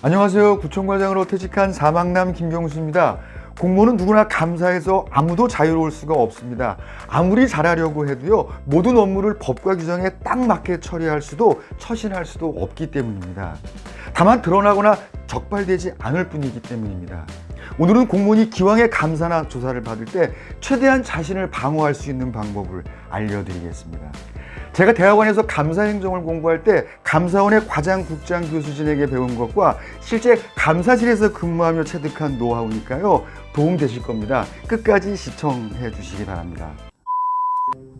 안녕하세요. 구청과장으로 퇴직한 사망남 김경수입니다. 공무원은 누구나 감사해서 아무도 자유로울 수가 없습니다. 아무리 잘하려고 해도요, 모든 업무를 법과 규정에 딱 맞게 처리할 수도 처신할 수도 없기 때문입니다. 다만 드러나거나 적발되지 않을 뿐이기 때문입니다. 오늘은 공무원이 기왕에 감사나 조사를 받을 때 최대한 자신을 방어할 수 있는 방법을 알려드리겠습니다. 제가 대학원에서 감사행정을 공부할 때 감사원의 과장, 국장, 교수진에게 배운 것과 실제 감사실에서 근무하며 체득한 노하우니까요, 도움되실 겁니다. 끝까지 시청해 주시기 바랍니다.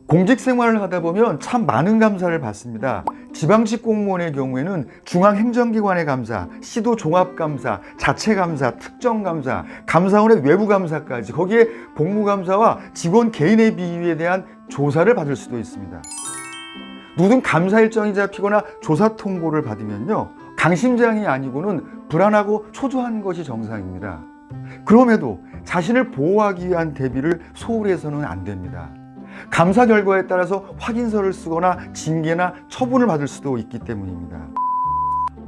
공직 생활을 하다 보면 참 많은 감사를 받습니다. 지방직 공무원의 경우에는 중앙행정기관의 감사, 시도 종합감사, 자체감사, 특정감사, 감사원의 외부감사까지, 거기에 복무감사와 직원 개인의 비위에 대한 조사를 받을 수도 있습니다. 누군 감사 일정이 잡히거나 조사 통보를 받으면요, 강심장이 아니고는 불안하고 초조한 것이 정상입니다. 그럼에도 자신을 보호하기 위한 대비를 소홀히 해서는 안 됩니다. 감사 결과에 따라서 확인서를 쓰거나 징계나 처분을 받을 수도 있기 때문입니다.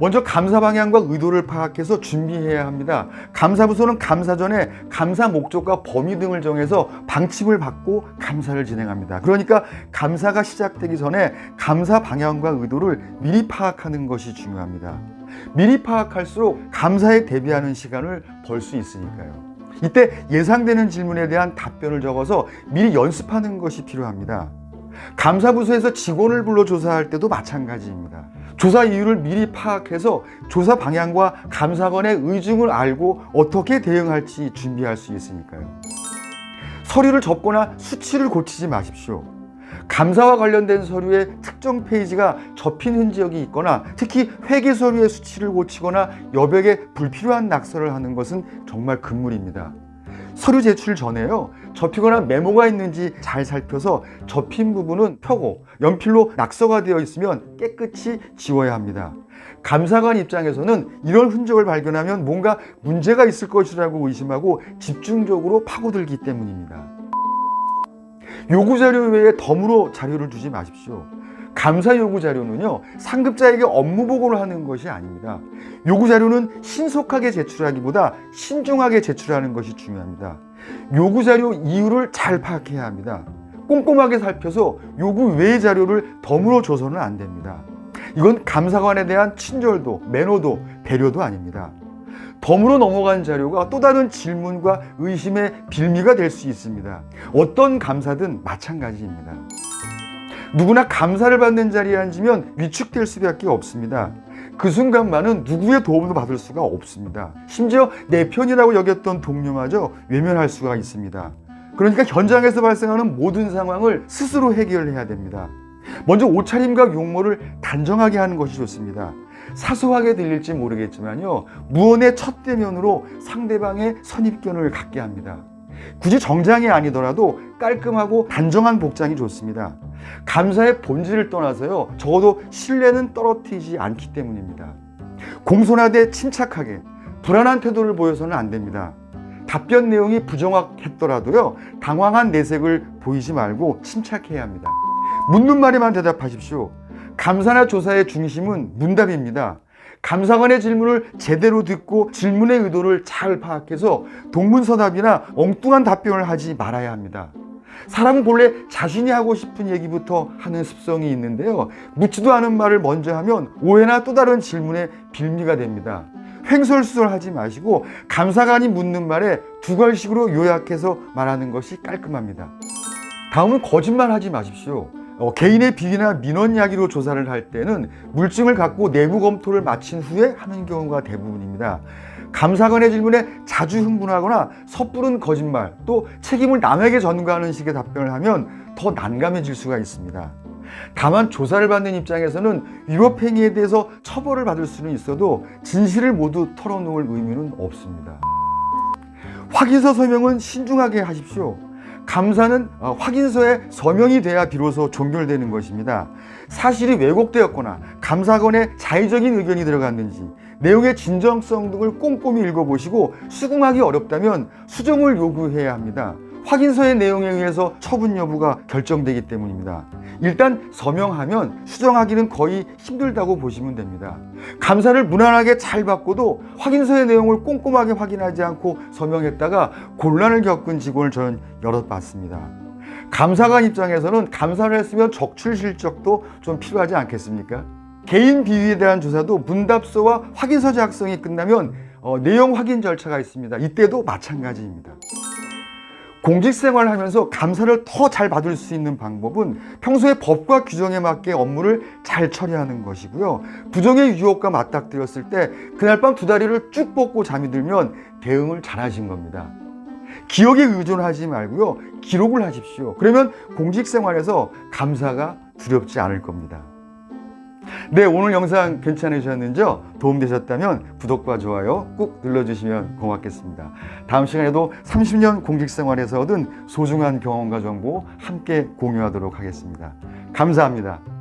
먼저 감사 방향과 의도를 파악해서 준비해야 합니다. 감사부서는 감사 전에 감사 목적과 범위 등을 정해서 방침을 받고 감사를 진행합니다. 그러니까 감사가 시작되기 전에 감사 방향과 의도를 미리 파악하는 것이 중요합니다. 미리 파악할수록 감사에 대비하는 시간을 벌 수 있으니까요. 이때 예상되는 질문에 대한 답변을 적어서 미리 연습하는 것이 필요합니다. 감사부서에서 직원을 불러 조사할 때도 마찬가지입니다. 조사 이유를 미리 파악해서 조사 방향과 감사관의 의중을 알고 어떻게 대응할지 준비할 수 있으니까요. 서류를 접거나 수치를 고치지 마십시오. 감사와 관련된 서류에 특정 페이지가 접힌 흔적이 있거나, 특히 회계 서류의 수치를 고치거나 여백에 불필요한 낙서를 하는 것은 정말 금물입니다. 서류 제출 전에요, 접히거나 메모가 있는지 잘 살펴서 접힌 부분은 펴고 연필로 낙서가 되어 있으면 깨끗이 지워야 합니다. 감사관 입장에서는 이런 흔적을 발견하면 뭔가 문제가 있을 것이라고 의심하고 집중적으로 파고들기 때문입니다. 요구자료 외에 덤으로 자료를 주지 마십시오. 감사 요구자료는요, 상급자에게 업무 보고를 하는 것이 아닙니다. 요구자료는 신속하게 제출하기보다 신중하게 제출하는 것이 중요합니다. 요구자료 이유를 잘 파악해야 합니다. 꼼꼼하게 살펴서 요구 외의 자료를 덤으로 줘서는 안 됩니다. 이건 감사관에 대한 친절도, 매너도, 배려도 아닙니다. 덤으로 넘어간 자료가 또 다른 질문과 의심의 빌미가 될 수 있습니다. 어떤 감사든 마찬가지입니다. 누구나 감사를 받는 자리에 앉으면 위축될 수밖에 없습니다. 그 순간만은 누구의 도움도 받을 수가 없습니다. 심지어 내 편이라고 여겼던 동료마저 외면할 수가 있습니다. 그러니까 현장에서 발생하는 모든 상황을 스스로 해결해야 됩니다. 먼저 옷차림과 용모를 단정하게 하는 것이 좋습니다. 사소하게 들릴지 모르겠지만요, 무언의 첫 대면으로 상대방의 선입견을 갖게 합니다. 굳이 정장이 아니더라도 깔끔하고 단정한 복장이 좋습니다. 감사의 본질을 떠나서요, 적어도 신뢰는 떨어뜨리지 않기 때문입니다. 공손하되 침착하게, 불안한 태도를 보여서는 안 됩니다. 답변 내용이 부정확했더라도요, 당황한 내색을 보이지 말고 침착해야 합니다. 묻는 말에만 대답하십시오. 감사나 조사의 중심은 문답입니다. 감사관의 질문을 제대로 듣고 질문의 의도를 잘 파악해서 동문서답이나 엉뚱한 답변을 하지 말아야 합니다. 사람은 본래 자신이 하고 싶은 얘기부터 하는 습성이 있는데요, 묻지도 않은 말을 먼저 하면 오해나 또 다른 질문의 빌미가 됩니다. 횡설수설하지 마시고 감사관이 묻는 말에 두 갈식으로 요약해서 말하는 것이 깔끔합니다. 다음은 거짓말하지 마십시오. 개인의 비위나 민원 이야기로 조사를 할 때는 물증을 갖고 내부 검토를 마친 후에 하는 경우가 대부분입니다. 감사관의 질문에 자주 흥분하거나 섣부른 거짓말, 또 책임을 남에게 전가하는 식의 답변을 하면 더 난감해질 수가 있습니다. 다만 조사를 받는 입장에서는 위법행위에 대해서 처벌을 받을 수는 있어도 진실을 모두 털어놓을 의미는 없습니다. 확인서 서명은 신중하게 하십시오. 감사는 확인서에 서명이 돼야 비로소 종결되는 것입니다. 사실이 왜곡되었거나 감사관의 자의적인 의견이 들어갔는지, 내용의 진정성 등을 꼼꼼히 읽어보시고 수긍하기 어렵다면 수정을 요구해야 합니다. 확인서의 내용에 의해서 처분 여부가 결정되기 때문입니다. 일단 서명하면 수정하기는 거의 힘들다고 보시면 됩니다. 감사를 무난하게 잘 받고도 확인서의 내용을 꼼꼼하게 확인하지 않고 서명했다가 곤란을 겪은 직원을 저는 여럿 봤습니다. 감사관 입장에서는 감사를 했으면 적출 실적도 좀 필요하지 않겠습니까? 개인 비위에 대한 조사도 문답서와 확인서 작성이 끝나면 내용 확인 절차가 있습니다. 이때도 마찬가지입니다. 공직생활을 하면서 감사를 더 잘 받을 수 있는 방법은 평소에 법과 규정에 맞게 업무를 잘 처리하는 것이고요. 부정의 유혹과 맞닥뜨렸을 때 그날 밤 두 다리를 쭉 뻗고 잠이 들면 대응을 잘 하신 겁니다. 기억에 의존하지 말고요. 기록을 하십시오. 그러면 공직생활에서 감사가 두렵지 않을 겁니다. 네, 오늘 영상 괜찮으셨는지요? 도움되셨다면 구독과 좋아요 꾹 눌러주시면 고맙겠습니다. 다음 시간에도 30년 공직생활에서 얻은 소중한 경험과 정보 함께 공유하도록 하겠습니다. 감사합니다.